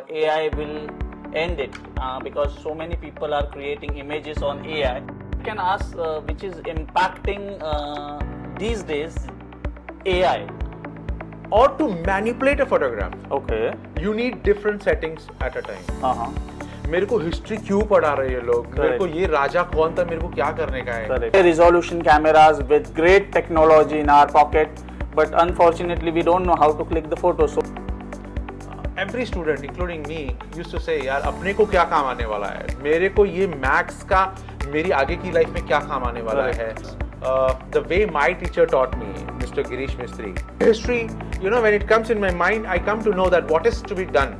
AI will end it because so many people are creating images on AI. You can ask which is impacting these days AI. Or to manipulate a photograph, Okay. you need different settings at a time. मेरे को history क्यों पढ़ा रहे हैं लोग, मेरे को ये राजा कौन था, मेरे को क्या करने का है. Correct. Resolution cameras with great technology in our pocket, but unfortunately we don't know how to click the photo. So Every student, including me, used to say यार अपने को क्या काम आने वाला है, मेरे को ये मैथ्स का मेरी आगे की लाइफ में क्या काम आने वाला है. The way my teacher taught me, Mr. Girish Mistry, history, when it comes in my mind, I come to know that what is to be done.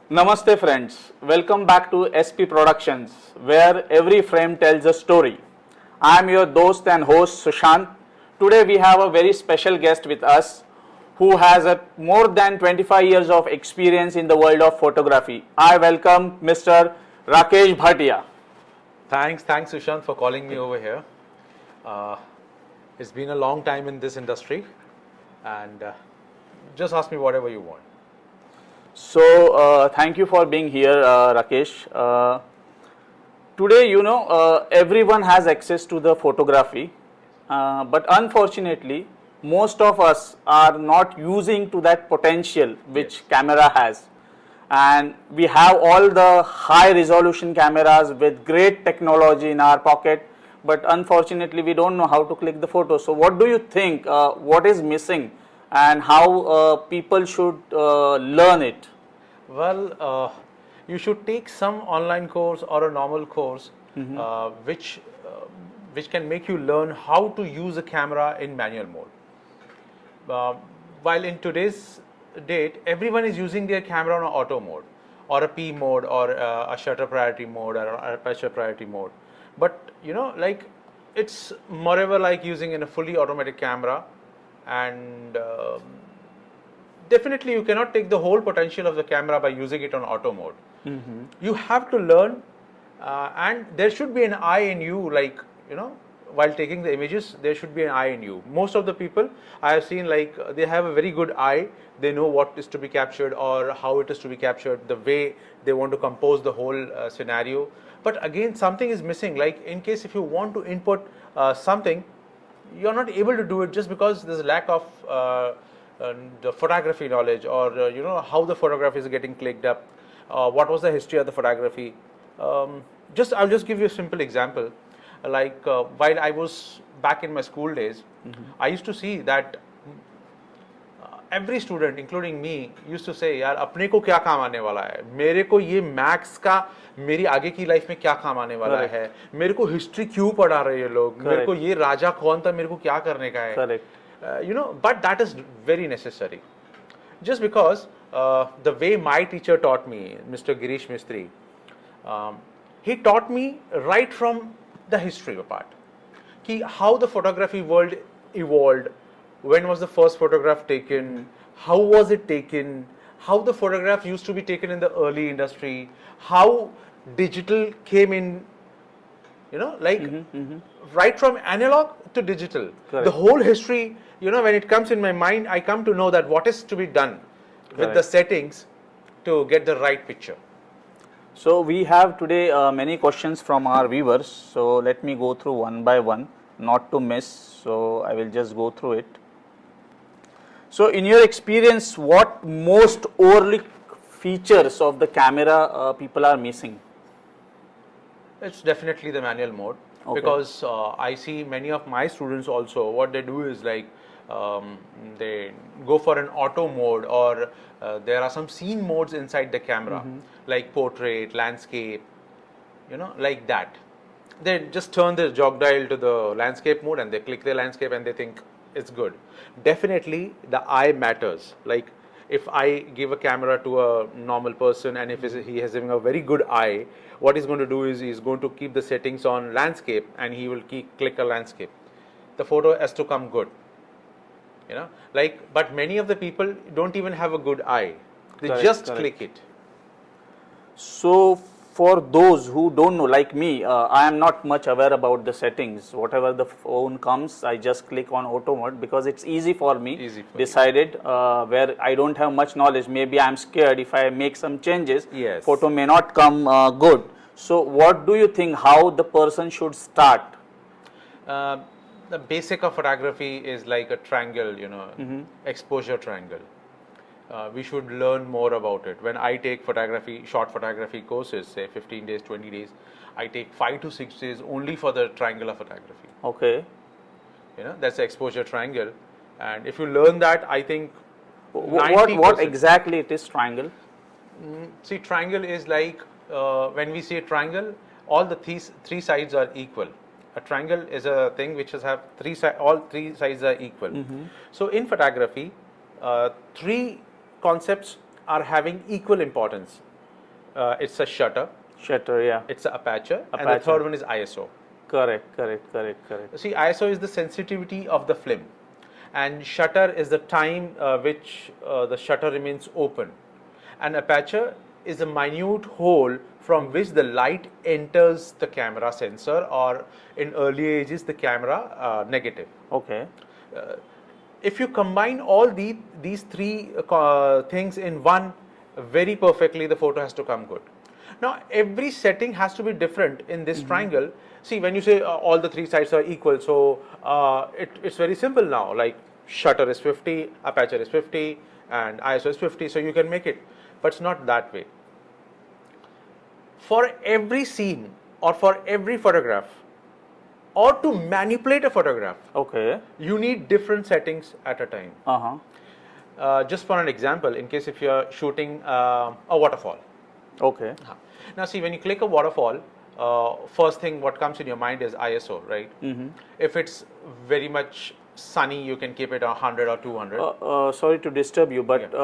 Namaste friends, welcome back to SP Productions, where every frame tells a story. I am your dost and host Sushant. Today we have a very special guest with us who has more than 25 years of experience in the world of photography. I welcome Mr. Rakesh Bhatia. Thanks Sushant for calling me over here. It's been a long time in this industry, and just ask me whatever you want. So, thank you for being here, Rakesh. Today, everyone has access to the photography, but unfortunately, most of us are not using to that potential which camera has. And we have all the high resolution cameras with great technology in our pocket, but unfortunately, we don't know how to click the photo. So, what do you think? What is missing? And how people should learn it? Well, you should take some online course or a normal course which can make you learn how to use a camera in manual mode. While in today's date, everyone is using their camera on auto mode or a P mode or a shutter priority mode or a aperture priority mode. But it's moreover like using in a fully automatic camera, and definitely you cannot take the whole potential of the camera by using it on auto mode. You have to learn, and there should be an eye in you, while taking the images, there should be an eye in you. Most of the people I have seen, they have a very good eye, they know what is to be captured or how it is to be captured, the way they want to compose the whole scenario. But again, something is missing. Like in case if you want to input something, you're not able to do it just because there's a lack of the photography knowledge, or how the photography is getting clicked up, what was the history of the photography. I'll just give you a simple example. While I was back in my school days, I used to see that every student, including me, used to say यार अपने को क्या काम आने वाला है, मेरे को ये मैथ्स का मेरी आगे की लाइफ में क्या काम आने वाला है, मेरे को हिस्ट्री क्यों पढ़ा रहे हैं लोग, मेरे को ये राजा कौन था, मेरे को क्या करने का है. But that is very necessary. Just because the way my teacher taught me, Mr. Girish Mistry, he taught me right from the history part, how the photography world evolved, when was the first photograph taken, how was it taken, how the photograph used to be taken in the early industry, how digital came in, right from analog to digital. Correct. The whole history, when it comes in my mind, I come to know that what is to be done with the settings to get the right picture. So we have today many questions from our viewers. So let me go through one by one, not to miss. So I will just go through it. So in your experience, what most overlooked features of the camera people are missing? It's definitely the manual mode. Okay. Because I see many of my students also, what they do is they go for an auto mode, or there are some scene modes inside the camera, like portrait, landscape, like that. They just turn the jog dial to the landscape mode and they click the landscape and they think it's good. Definitely the eye matters. Like if I give a camera to a normal person and if he has having a very good eye, what he's going to do is he's going to keep the settings on landscape and he will click a landscape. The photo has to come good. Like, but many of the people don't even have a good eye. They Correct, just correct. click it. So for those who don't know, like me, I am not much aware about the settings. Whatever the phone comes, I just click on auto mode because it's easy for me. Easy for you. Decided where I don't have much knowledge. Maybe I'm scared if I make some changes, Yes. photo may not come good. So what do you think? How the person should start? The basic of photography is like a triangle, exposure triangle. We should learn more about it. When I take photography, short photography courses, say 15 days, 20 days, I take 5 to 6 days only for the triangular photography. Okay. That's the exposure triangle. And if you learn that, I think What 90%. exactly it is triangle? See, triangle is like, when we say triangle, all the three sides are equal. A triangle is a thing which has have all three sides are equal. So in photography, three concepts are having equal importance. It's a shutter, Shutter, yeah. it's a aperture, and the Aperture. third one is ISO. Correct. See, ISO is the sensitivity of the film, and shutter is the time which the shutter remains open, and aperture is a minute hole from which the light enters the camera sensor, or in early ages the camera negative. Okay. If you combine all these three things in one very perfectly, the photo has to come good. Now, every setting has to be different in this triangle. See, when you say all the three sides are equal, so it's very simple now. Like, shutter is 50, aperture is 50, and ISO is 50, so you can make it. But it's not that way. For every scene or for every photograph, or to manipulate a photograph, Okay. you need different settings at a time. Just for an example, in case if you are shooting a waterfall. Okay. Now see, when you click a waterfall, first thing what comes in your mind is ISO, right? If it's very much sunny, you can keep it 100 or 200. Sorry to disturb you, but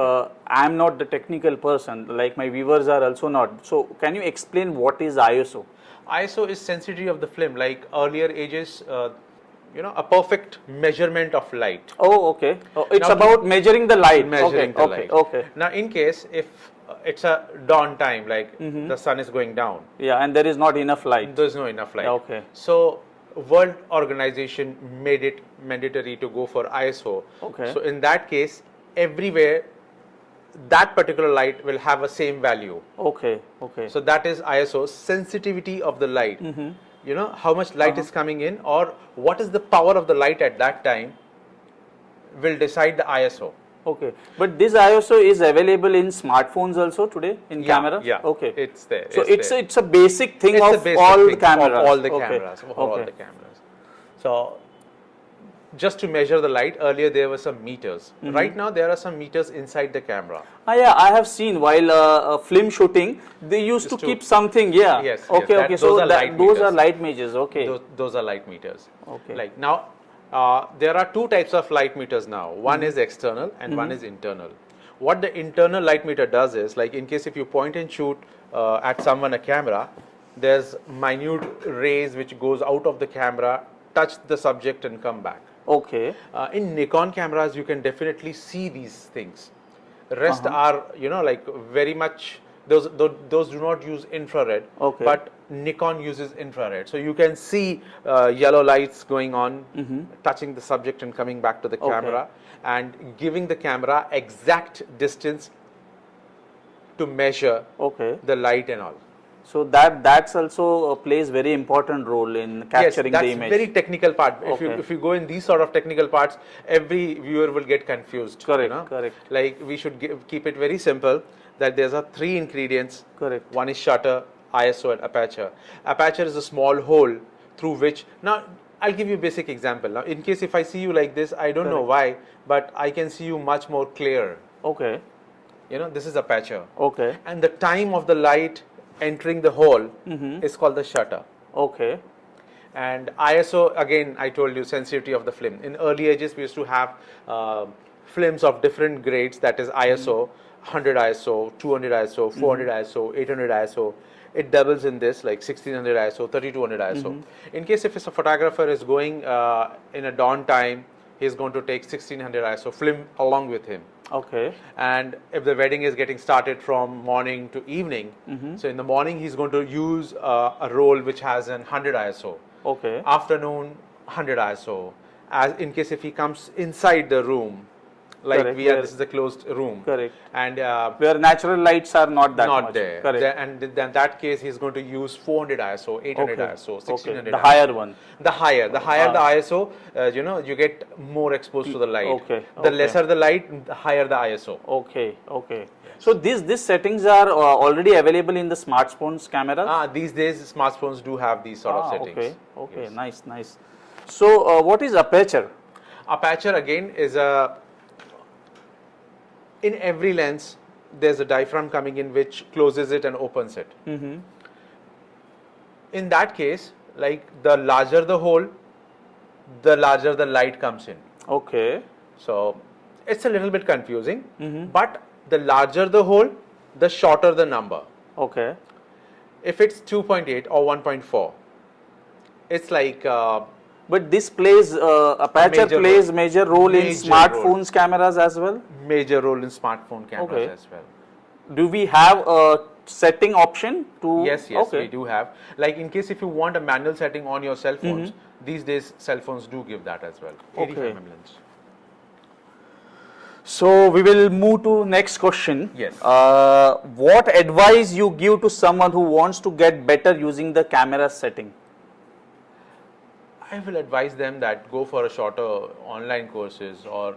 I'm not the technical person. Like my viewers are also not. So can you explain what is ISO? ISO is sensitivity of the film. Like earlier ages, a perfect measurement of light. Oh, okay. Oh, it's Now about measuring the light. Measuring the okay. light. Okay. Now, in case if it's a dawn time, like the sun is going down, Yeah, and there is not enough light. there's no enough light. Okay. So, World Organization made it mandatory to go for ISO. Okay. So, in that case, everywhere that particular light will have a same value. Okay. So that is ISO, sensitivity of the light. How much light is coming in, or what is the power of the light at that time will decide the ISO. Okay. But this ISO is available in smartphones also today in cameras? Yeah. Okay. It's there. So it's there. it's a basic thing It's of a basic all thing the cameras. Of all the Okay. cameras. Of all Okay. the cameras. So, just to measure the light, earlier there were some meters. Right now there are some meters inside the camera. Yeah, I have seen while film shooting, they used to keep something. Yeah. Yes, Okay. yes, Okay. those So are light those are meters. light meters. Okay. Those are light meters. Okay. Like now, there are two types of light meters now. One is external and one is internal. What the internal light meter does is, like in case if you point and shoot at someone a camera, there's minute rays which goes out of the camera, touch the subject and come back. Okay. In Nikon cameras, you can definitely see these things. The rest are, like very much, those do not use infrared, Okay. but Nikon uses infrared. So you can see yellow lights going on, touching the subject and coming back to the camera, and giving the camera exact distance to measure the light and all. So that's also plays very important role in capturing yes, the that's image. very technical part. Okay. If you go in these sort of technical parts, every viewer will get confused. Correct, correct. Like we should keep it very simple. That there's a three ingredients. Correct. One is shutter, ISO, and aperture. Aperture is a small hole through which. Now I'll give you a basic example. Now, in case if I see you like this, I don't know why, but I can see you much more clear. Okay. This is aperture. Okay. And the time of the light entering the hole is called the shutter. Okay. And ISO, again, I told you, sensitivity of the film. In early ages, we used to have films of different grades, that is ISO, 100 ISO, 200 ISO, 400 ISO, 800 ISO. It doubles in this, like 1600 ISO, 3200 ISO. In case if it's a photographer is going in a dawn time, he's going to take 1600 ISO film along with him. Okay. And if the wedding is getting started from morning to evening, so in the morning he's going to use a roll which has an 100 ISO. Okay. Afternoon 100 ISO. As in case if he comes inside the room, like Correct, this is a closed room. Correct. And Where natural lights are not that not much. there. Correct. And then that case he's going to use 400 ISO, 800 Okay. ISO, Okay. 1600 The ISO. higher one. The higher the ISO, you get more exposed to the light. Okay, The okay. lesser the light, the higher the ISO. Okay. Okay. So these settings are already available in the smartphones cameras. These days smartphones do have these sort of settings. Okay. Okay. Yes. Nice. Nice. So what is aperture? Aperture again is in every lens there's a diaphragm coming in which closes it and opens it. In that case, like the larger the hole, the larger the light comes in. Okay. So it's a little bit confusing, but the larger the hole, the shorter the number. Okay. If it's 2.8 or 1.4, it's like But this plays aperture Major plays role. major role in Major smartphones cameras as well. major role in smartphone cameras Okay. as well. Do we have a setting option to? Yes, Okay. we do have. Like in case if you want a manual setting on your cell phones, these days cell phones do give that as well. 85 Okay. mm lens. So we will move to next question. Yes. What advice you give to someone who wants to get better using the camera setting? I will advise them that go for a shorter online courses, or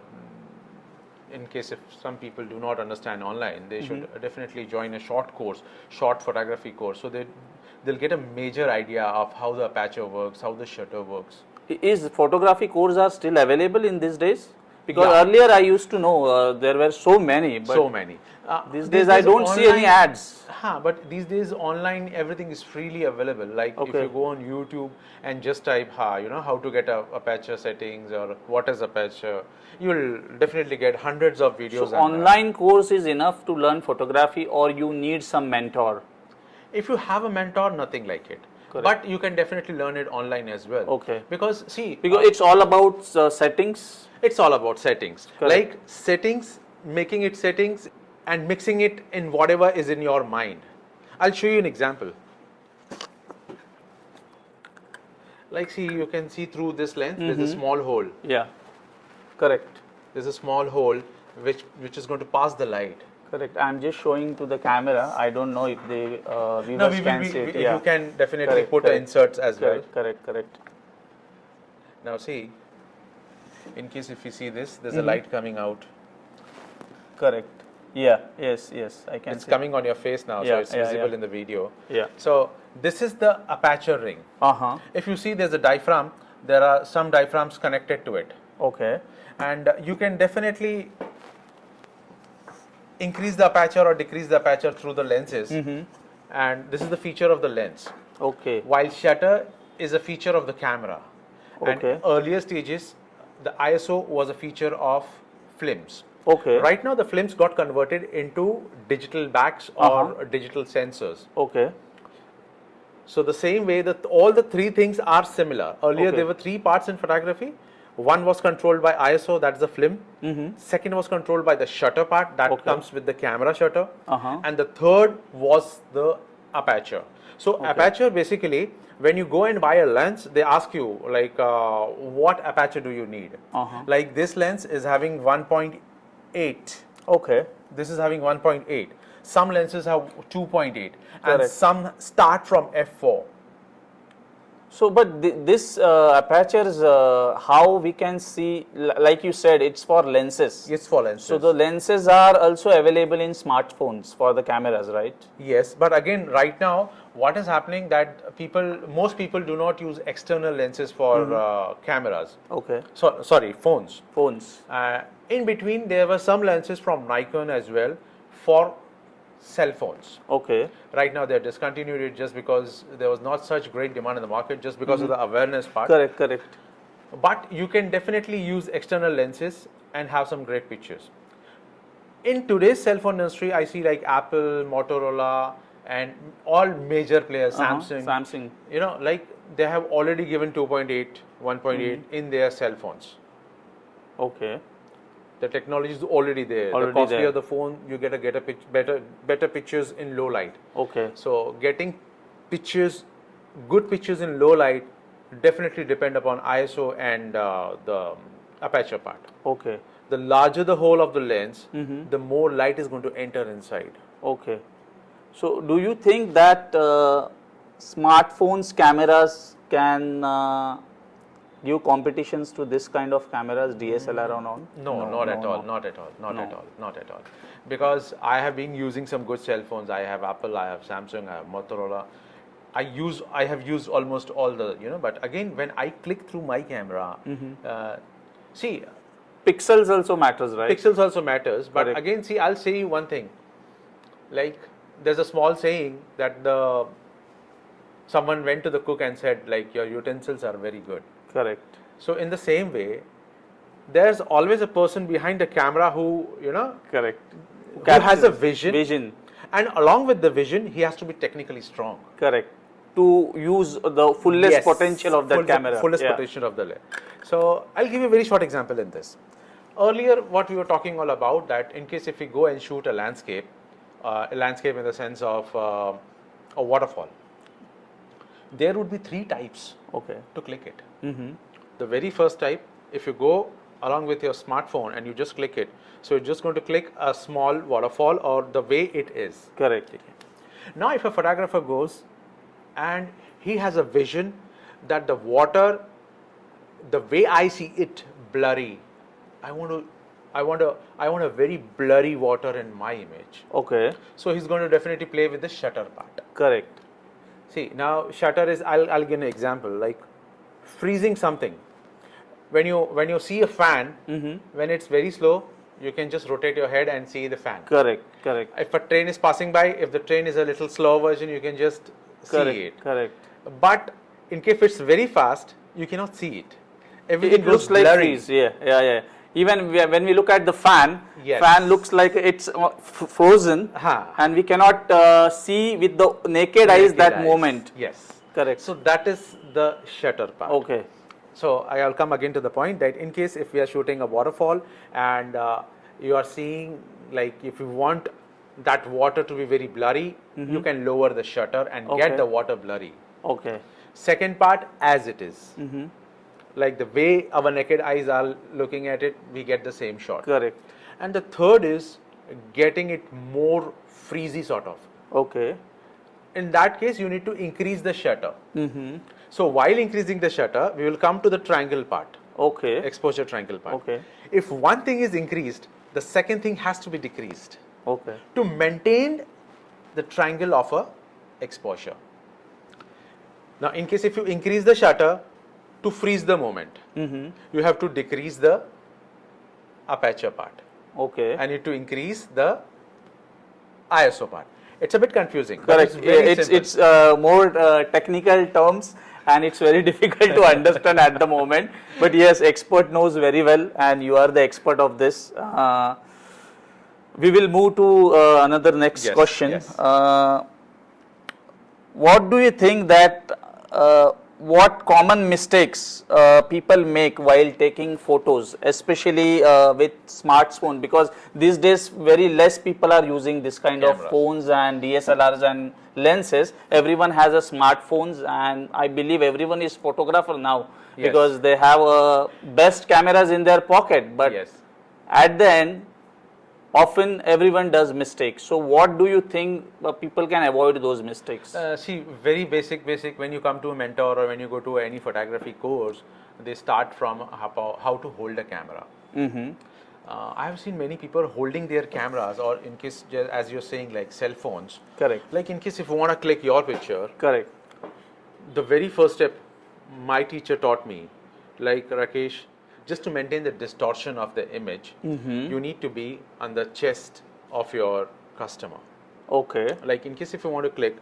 in case if some people do not understand online, they should definitely join a short course, short photography course, so they'll get a major idea of how the aperture works, how the shutter works. Is photography courses are still available in these days? Because Yeah. earlier I used to know there were so many, but So many. these days I don't see any ads. But these days online everything is freely available. Like if Okay. you go on YouTube and just type how to get a aperture settings or what is aperture, you will definitely get hundreds of videos. So on that. online course is enough to learn photography, or you need some mentor? If you have a mentor, nothing like it. Correct. But you can definitely learn it online as well. Okay. Because see, Because it's all about settings. it's all about settings. Correct. Like settings, making it settings and mixing it in whatever is in your mind. I'll show you an example. Like see, you can see through this lens, there's a small hole. Yeah. Correct. There's a small hole which is going to pass the light. Correct. I'm just showing to the camera. I don't know if the viewers can see it. Yeah. You can definitely Correct, put correct. inserts as well. Correct. Correct. Now see, in case if you see this, there's a light coming out. Correct. Yeah. Yes. I can It's see. coming on your face now, so Yeah, it's yeah, visible yeah. in the video. Yeah. So this is the aperture ring. If you see there's a diaphragm, there are some diaphragms connected to it. Okay. And you can definitely increase the aperture or decrease the aperture through the lenses. And this is the feature of the lens. Okay. While shutter is a feature of the camera. Okay. And earlier stages, the ISO was a feature of films. Okay. Right now, the films got converted into digital backs or digital sensors. Okay. So the same way that all the three things are similar. Earlier, Okay. there were three parts in photography. One was controlled by ISO, that's the film. Second was controlled by the shutter part, that comes with the camera shutter. And the third was the aperture. So aperture basically, when you go and buy a lens, they ask you like, what aperture do you need? Like this lens is having 1.8. Okay. This is having 1.8. Some lenses have 2.8 and Correct. some start from f4. So, but this aperture is how we can see, like you said, it's for lenses. It's for lenses. So the lenses are also available in smartphones for the cameras, right? Yes, but again, right now, what is happening that most people do not use external lenses for cameras. Okay. So, sorry, phones. Phones. In between, there were some lenses from Nikon as well for cell phones. Okay. Right now, they discontinued it just because there was not such great demand in the market, just because of the awareness part. Correct. But you can definitely use external lenses and have some great pictures. In today's cell phone industry, I see like Apple, Motorola, and all major players, Samsung. You know, like they have already given 2.8, 1.8 in their cell phones. Okay. The technology is already there. Already the costlier there. the phone, you get better pictures in low light. Okay. So getting good pictures in low light, definitely depend upon ISO and the aperture part. Okay. The larger the hole of the lens, Mm-hmm. the more light is going to enter inside. Okay. So, do you think that smartphones cameras can give competitions to this kind of cameras, DSLR or not? No, not at all. Because I have been using some good cell phones. I have Apple, I have Samsung, I have Motorola. I have used almost all the, but again, when I click through my camera, see, Pixels also matters, right? pixels also matters. But Correct. again, see, I'll say you one thing. Like, there's a small saying that someone went to the cook and said, like, your utensils are very good. Correct. So in the same way, there's always a person behind the camera who, Correct. who has a vision. Vision. And along with the vision, he has to be technically strong. Correct. To use the fullest Yes, potential of that camera. Fullest Yeah. potential of the lens. So I'll give you a very short example in this. Earlier, what we were talking all about, that in case if we go and shoot a landscape in the sense of a waterfall, there would be 3 types Okay. to click it. Mm-hmm. The very first type, if you go along with your smartphone and you just click it, so you're just going to click a small waterfall or the way it is. Correct. Now, if a photographer goes and he has a vision that the water, the way I see it blurry, I want a very blurry water in my image. Okay. So he's going to definitely play with the shutter part. Correct. See, now shutter is, I'll give an example, like freezing something. When you see a fan, when it's very slow, you can just rotate your head and see the fan. Correct. Correct. If a train is passing by, if the train is a little slow version, you can just Correct. see it. Correct. But in case it's very fast, you cannot see it. Everything It looks goes like blurry. freeze. Yeah. Even when we look at the fan, Yes. fan looks like it's frozen, and we cannot see with the naked eyes Naked that eyes. moment. Yes. Correct. So that is the shutter part. Okay. So I'll come again to the point that in case if we are shooting a waterfall and you are seeing, like, if you want that water to be very blurry, you can lower the shutter and Okay. get the water blurry. Okay. Second part, as it is. Like the way our naked eyes are looking at it, we get the same shot. Correct. And the third is getting it more freezy sort of. Okay. In that case, you need to increase the shutter. So while increasing the shutter, we will come to the triangle part, Okay. exposure triangle part. Okay. If one thing is increased, the second thing has to be decreased Okay. to maintain the triangle of a exposure. Now, in case if you increase the shutter to freeze the moment, you have to decrease the aperture part. Okay. I need to increase the ISO part. It's a bit confusing. but Correct. It's very simple. It's more technical terms, and it's very difficult to understand at the moment. But yes, expert knows very well, and you are the expert of this. We will move to another next Yes, question. yes. What do you think that what common mistakes people make while taking photos, especially with smartphone? Because these days very less people are using this kind of Cameras. phones and DSLRs and lenses. Everyone has a smartphones, and I believe everyone is photographer now, Yes. because they have best cameras in their pocket. But Yes. at the end, often everyone does mistakes. So what do you think people can avoid those mistakes? See, very basic. When you come to a mentor or when you go to any photography course, they start from how to hold a camera. I have seen many people holding their cameras, or in case, as you're saying, like cell phones. Correct. Like in case if you want to click your picture, Correct. the very first step my teacher taught me, like, Rakesh, just to maintain the distortion of the image, you need to be on the chest of your customer. Okay. Like in case if you want to click,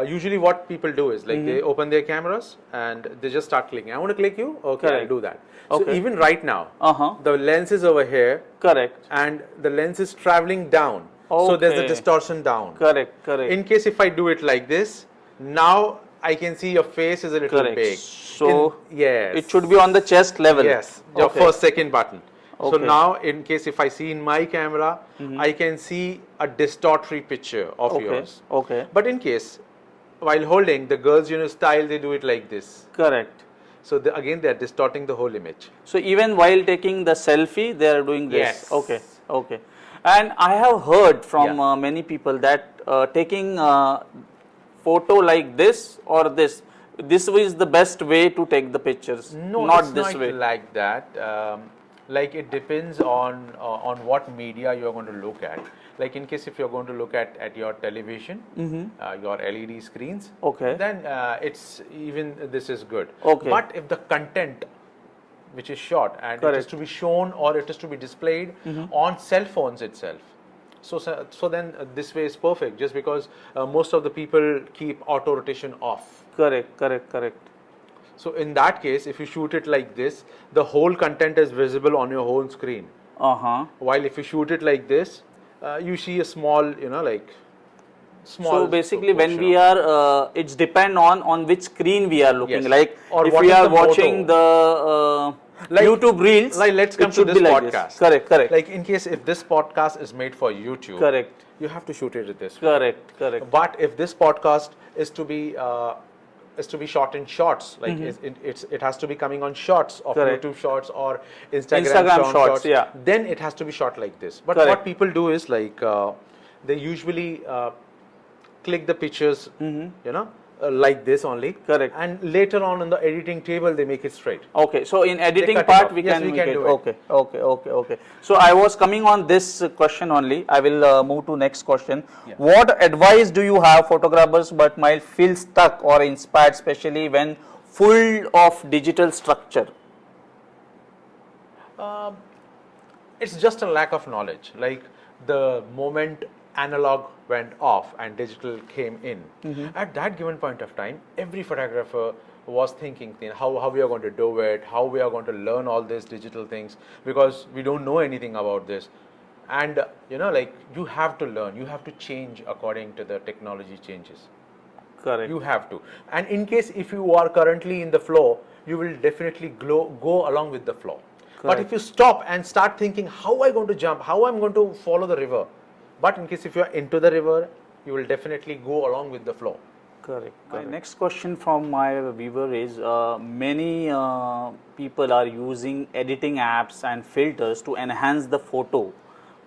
usually what people do is like they open their cameras and they just start clicking. I want to click you, okay, Correct. I'll do that. So Okay. even right now, Uh-huh. the lens is over here Correct. and the lens is traveling down. So there's a Okay. distortion down. Correct. Correct. In case if I do it like this, now I can see your face is a little Correct. big. So yes, it should be on the chest level. Yes, your Okay. first second button. So now, in case if I see in my camera, I can see a distortory picture of yours. Okay. But in case, while holding, the girls, style, they do it like this. Correct. So again, they are distorting the whole image. So even while taking the selfie, they are doing this. Yes. Okay. And I have heard from Yeah. many people that taking photo like this or this is the best way to take the pictures. No, not it's this not way. like that. Like it depends on what media you are going to look at. Like in case if you're going to look at your television, your LED screens, Okay. then it's even this is good. Okay. But if the content which is shot and it is to be shown or it is to be displayed on cell phones itself, so then this way is perfect. Just because most of the people keep auto rotation off. Correct. So in that case, if you shoot it like this, the whole content is visible on your whole screen. While if you shoot it like this, you see a small, like small. So basically, when we are, it's depend on which screen we are looking. Yes. Like Or if what we is are the watching motto? the YouTube reels, Like let's come it to should this be like podcast. this. Correct. Like in case if this podcast is made for YouTube, Correct. you have to shoot it this way. Correct. But if this podcast is to be shot in shots, like it has to be coming on shots of Correct. YouTube shorts or Instagram shorts, yeah. then it has to be shot like this. But Correct. what people do is like they usually click the pictures, like this only. Correct. And later on in the editing table, they make it straight. Okay, so in editing cut it part off. we Yes, can we make can it. do it. Okay. So I was coming on this question only. I will move to next question. Yeah. What advice do you have photographers but might feel stuck or inspired, especially when full of digital structure? It's just a lack of knowledge. Like the moment analog went off and digital came in, at that given point of time, every photographer was thinking how we are going to do it, how we are going to learn all these digital things, because we don't know anything about this. And like you have to learn, you have to change according to the technology changes. Correct. You have to. And in case if you are currently in the flow, you will definitely go along with the flow. But if you stop and start thinking, how am I going to jump, how I'm going to follow the river, but in case if you are into the river, you will definitely go along with the flow. Correct. My next question from my viewer is, many people are using editing apps and filters to enhance the photo,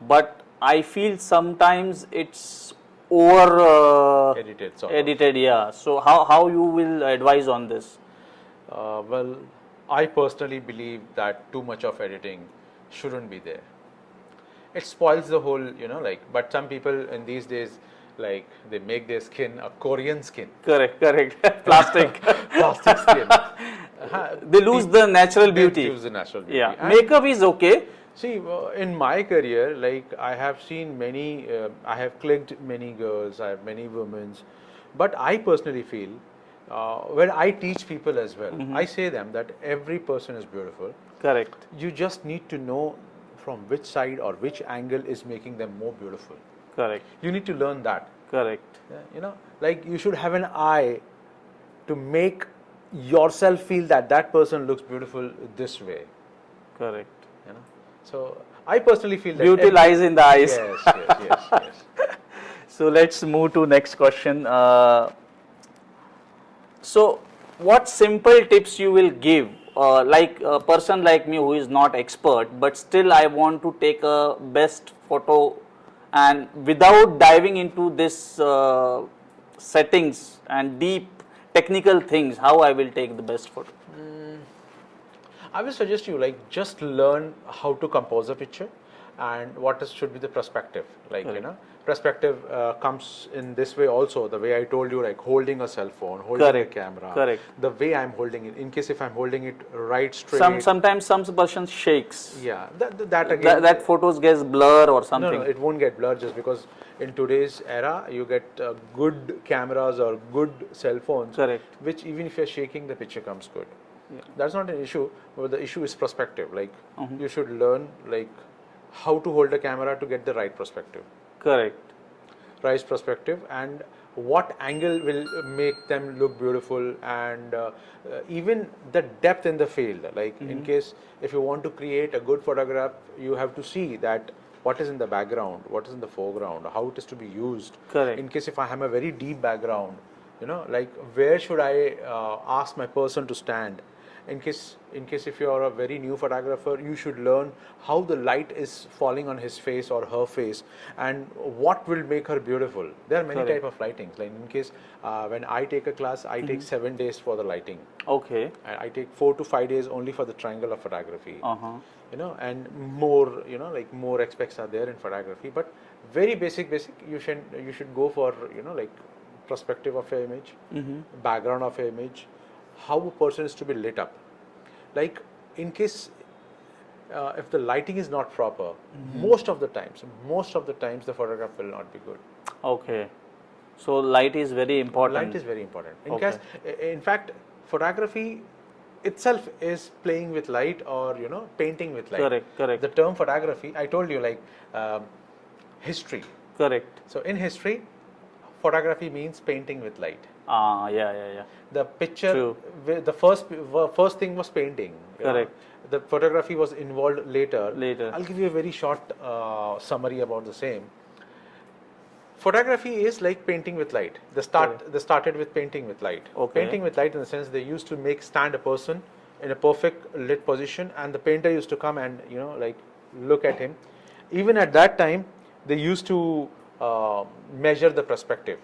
but I feel sometimes it's over Edited, edited, yeah. So how you will advise on this? Well, I personally believe that too much of editing shouldn't be there. It spoils the whole, but some people in these days, like they make their skin a Korean skin. Correct. Plastic. Plastic skin. They lose the natural beauty. They lose the natural beauty. Yeah. And Makeup is okay. see, in my career, like I have seen many, I have clicked many girls, I have many women, but I personally feel, when I teach people as well, I say them that every person is beautiful. Correct. You just need to know from which side or which angle is making them more beautiful. Correct. You need to learn that. Correct. Like you should have an eye to make yourself feel that person looks beautiful this way. Correct. So I personally feel that Beauty lies in the eyes. Yes. So let's move to next question. So what simple tips you will give, like a person like me who is not expert, but still I want to take a best photo, and without diving into this settings and deep technical things, how I will take the best photo? I will suggest you like just learn how to compose a picture and should be the perspective. Like perspective comes in this way also. The way I told you, like holding a cell phone, holding a camera. Correct. The way I'm holding it. In case if I'm holding it right straight. Sometimes some person shakes. Yeah, that again. That photos gets blur or something. No, it won't get blurred just because in today's era you get good cameras or good cell phones. Correct. Which even if you're shaking, the picture comes good. Yeah. That's not an issue, but the issue is perspective. Like you should learn like how to hold a camera to get the right perspective. Correct. Right perspective, and what angle will make them look beautiful, and even the depth in the field. Like in case if you want to create a good photograph, you have to see that what is in the background, what is in the foreground, how it is to be used. Correct. In case if I have a very deep background, like where should I ask my person to stand. In case if you are a very new photographer, you should learn how the light is falling on his face or her face, and what will make her beautiful. There are many Correct. type of lightings. Like in case when I take a class, I take 7 days for the lighting. Okay. And I take 4 to 5 days only for the triangle of photography. And more, like more aspects are there in photography, but very basic. You should go for, like perspective of an image, background of an image, how a person is to be lit up. Like in case if the lighting is not proper, most of the times the photograph will not be good. Okay. So light is very important. Light is very important. Okay. In fact, photography itself is playing with light, or painting with light. Correct. The term photography, I told you, like history. Correct. So in history, photography means painting with light. Yeah. The picture, True. the first thing was painting. Correct. The photography was involved later. I'll give you a very short summary about the same. Photography is like painting with light. They started with painting with light. Okay. Painting with light in the sense they used to stand a person in a perfect lit position, and the painter used to come and like look at him. Even at that time, they used to measure the perspective.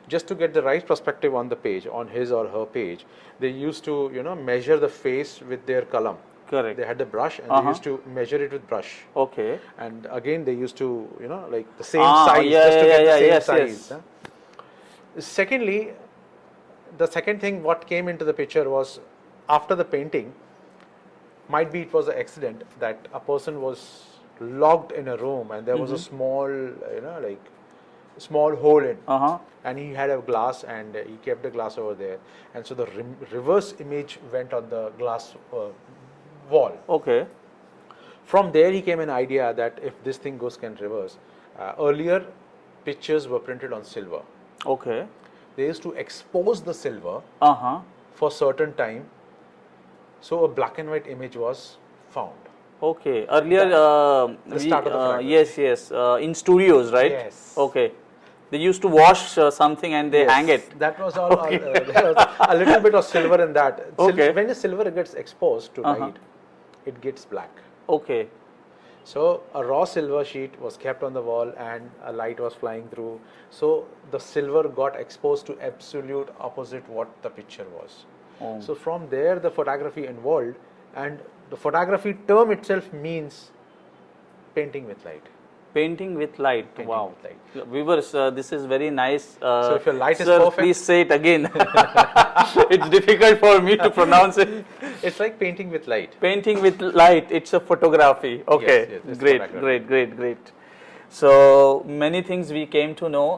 Just to get the right perspective on the page, on his or her page, they used to measure the face with their column. Correct. They had the brush, and they used to measure it with brush. Okay. And again they used to like the same size, just to get the same size. Secondly, the second thing what came into the picture was, after the painting, might be it was an accident that a person was locked in a room, and there was a small like small hole in, and he had a glass, and he kept the glass over there, and so the reverse image went on the glass wall. Okay. From there he came an idea that if this thing can reverse. Earlier pictures were printed on silver. Okay. They used to expose the silver Uh-huh. for certain time, so a black and white image was found. Okay. Earlier, the start of the photography. yes. In studios, right? Yes. Okay. They used to wash something and they hang it. That was all. There was a little bit of silver in that. Okay. When the silver gets exposed to light, it gets black. Okay. So a raw silver sheet was kept on the wall, and a light was flying through. So the silver got exposed to absolute opposite what the picture was. Oh. So from there the photography evolved, and the photography term itself means painting with light. Painting with light. Painting Wow. with light. Viewers, this is very nice. So if your light is sir, perfect, please say it again. It's difficult for me to pronounce it. it's like painting with light. Painting with light. It's a photography. Okay. Yes, it's Great. photography. Great. So many things we came to know.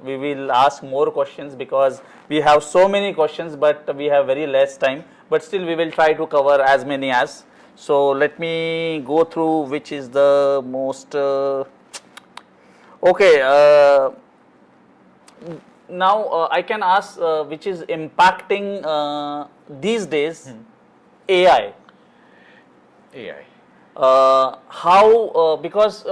We will ask more questions because we have so many questions, but we have very less time. But still, we will try to cover as many as. So let me go through which is the most. Okay. Now I can ask which is impacting these days AI. AI. How because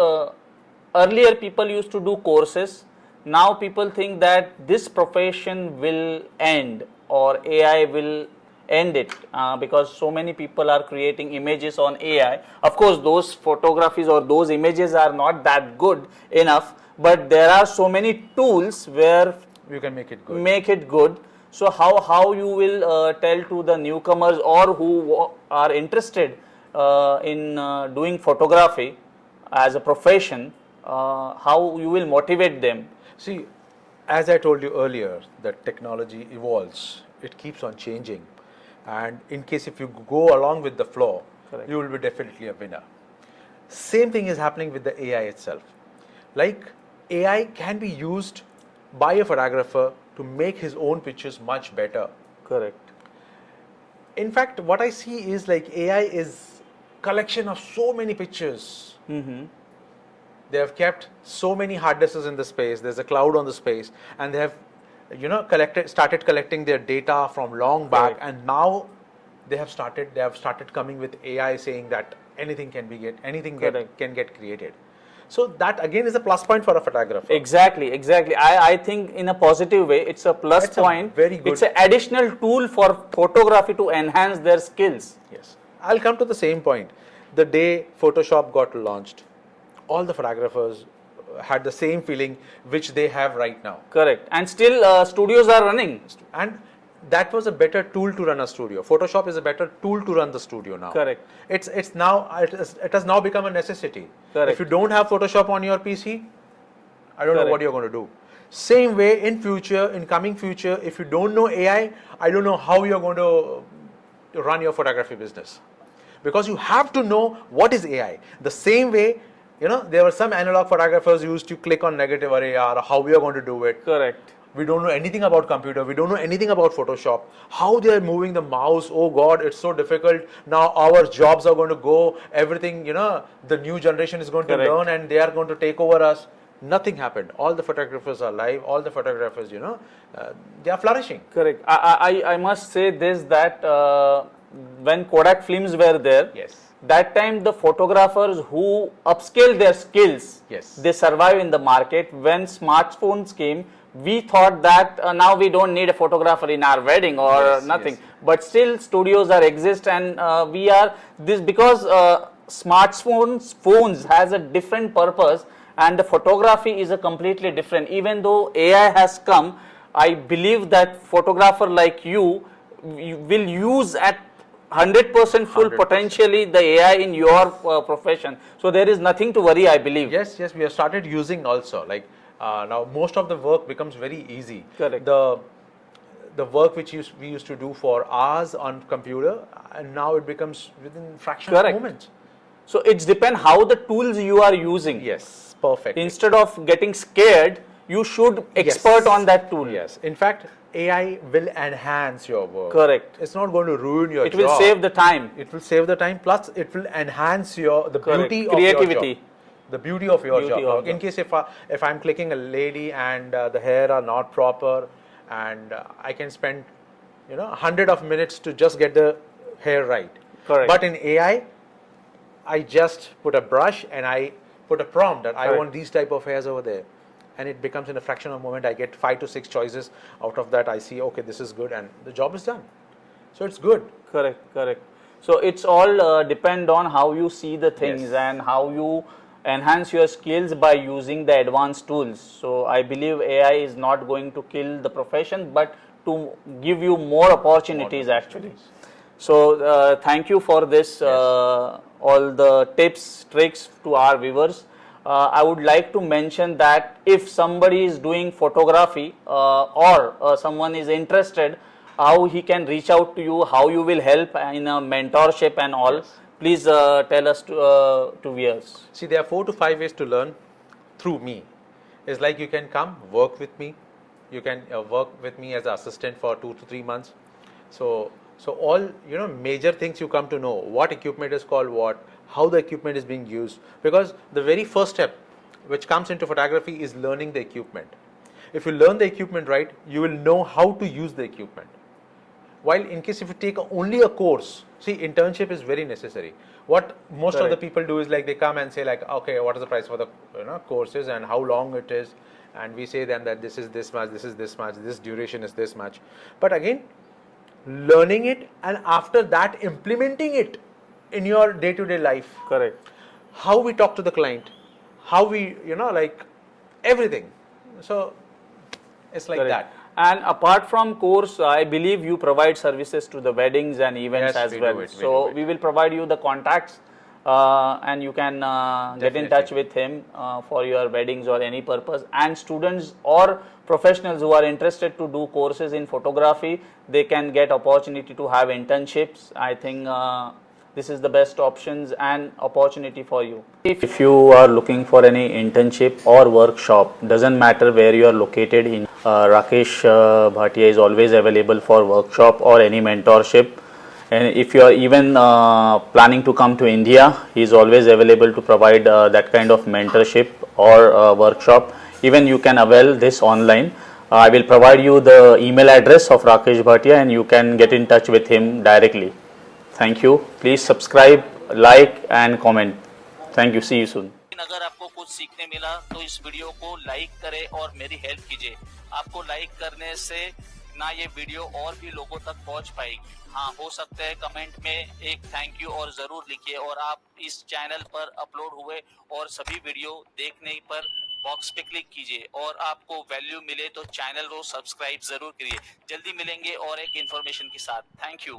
earlier people used to do courses. Now people think that this profession will end or AI will end it because so many people are creating images on AI. Of course, those photographies or those images are not that good enough, but there are so many tools where you can make it good. So how you will tell to the newcomers or who are interested in doing photography as a profession, how you will motivate them? See, as I told you earlier, that technology evolves, it keeps on changing, and in case if you go along with the flow, Correct. you will be definitely a winner. Same thing is happening with the AI itself. Like AI can be used by a photographer to make his own pictures much better. Correct. In fact, what I see is like AI is collection of so many pictures. They have kept so many hard disks in the space. There's a cloud on the space, and they have, started collecting their data from long back, Correct. and now they have started coming with AI saying that anything can Correct. can get created. So that again is a plus point for a photographer. Exactly. I think in a positive way, it's a plus It's a point. very good- It's an additional tool for photography to enhance their skills. Yes, I'll come to the same point. The day Photoshop got launched, all the photographers had the same feeling which they have right now. Correct. And still studios are running. And that was a better tool to run a studio. Photoshop is a better tool to run the studio now. Correct. It has now become a necessity. Correct. If you don't have Photoshop on your PC, I don't know Correct. what you're going to do. Same way in coming future, if you don't know AI, I don't know how you're going to run your photography business. Because you have to know what is AI. The same way, there were some analog photographers who used to click on negative array or how we are going to do it. Correct. We don't know anything about computer. We don't know anything about Photoshop. How they are moving the mouse. Oh God, it's so difficult. Now our jobs are going to go. Everything, the new generation is going to Correct. learn and they are going to take over us. Nothing happened. All the photographers are live. All the photographers, they are flourishing. Correct. I must say this, that when Kodak films were there, Yes. that time the photographers who upscale their skills, Yes. they survive in the market. When smartphones came, we thought that now we don't need a photographer in our wedding or Yes, nothing. yes. But still studios are exist, and we are this because phones has a different purpose, and the photography is a completely different. Even though AI has come, I believe that photographer like you will use at 100% full 100%. potentially the AI in your profession. So there is nothing to worry, I believe. Yes, we have started using also. Like now, most of the work becomes very easy. Correct. The work which we used to do for hours on computer, and now it becomes within fraction Correct. of moments. So it's depend how the tools you are using. Yes, perfect. Instead of getting scared, you should expert on that tool. Yes. In fact, AI will enhance your work. Correct. It's not going to ruin your It job. will save the time. It will save the time. Plus, it will enhance the Correct. beauty Creativity. of your job. The beauty of your Beauty job. of In case if I'm clicking a lady and the hair are not proper, and I can spend 100 of minutes to just get the hair right. Correct. But in AI, I just put a brush and I put a prompt that I Correct. want these type of hairs over there, and it becomes in a fraction of a moment. I get 5 to 6 choices. Out of that, I see, okay, this is good, and the job is done. So it's good. Correct. So it's all depend on how you see the things Yes. and how you enhance your skills by using the advanced tools. So I believe AI is not going to kill the profession, but to give you more opportunities actually. So thank you for this, all the tips, tricks to our viewers. I would like to mention that if somebody is doing photography or someone is interested, how he can reach out to you, how you will help in a mentorship and all. Yes. Please tell us to viewers. See, there are 4 to 5 ways to learn through me. It's like you can come work with me. You can work with me as an assistant for 2 to 3 months. So all major things you come to know, what equipment is called what, how the equipment is being used. Because the very first step which comes into photography is learning the equipment. If you learn the equipment right, you will know how to use the equipment. While in case if you take only a course, see, internship is very necessary. What most of the Correct. people do is like they come and say like, okay, what is the price for the courses and how long it is, and we say them that this is this much, this is this much, this duration is this much. But again, learning it and after that implementing it in your day-to-day life, Correct. how we talk to the client, how we like everything. So it's like Correct. that. And apart from course, I believe you provide services to the weddings and events Yes, as we well. do it, we So do it. we will provide you the contacts and you can get in Definitely. touch with him for your weddings or any purpose. And students or professionals who are interested to do courses in photography, they can get opportunity to have internships. I think this is the best options and opportunity for you. If you are looking for any internship or workshop, doesn't matter where you are located in, Rakesh Bhatia is always available for workshop or any mentorship, And if you are even planning to come to India, he is always available to provide that kind of mentorship or workshop. Even you can avail this online. I will provide you the email address of Rakesh Bhatia and you can get in touch with him directly. Thank you. Please subscribe, like and comment. Thank you. See you soon. अगर आपको कुछ सीखने मिला तो इस video को like करें और मेरी हेल्प कीजिए। आपको लाइक करने से ना ये वीडियो और भी लोगों तक पहुंच पाएगी। हाँ, हो सकता है कमेंट में एक थैंक यू और जरूर लिखिए और आप इस चैनल पर अपलोड हुए और सभी वीडियो देखने पर बॉक्स पे क्लिक कीजिए और आपको वैल्यू मिले तो चैनल को सब्सक्राइब जरूर करिए। जल्दी मिलेंगे और एक इन्फॉर्मेशन के साथ। Thank you.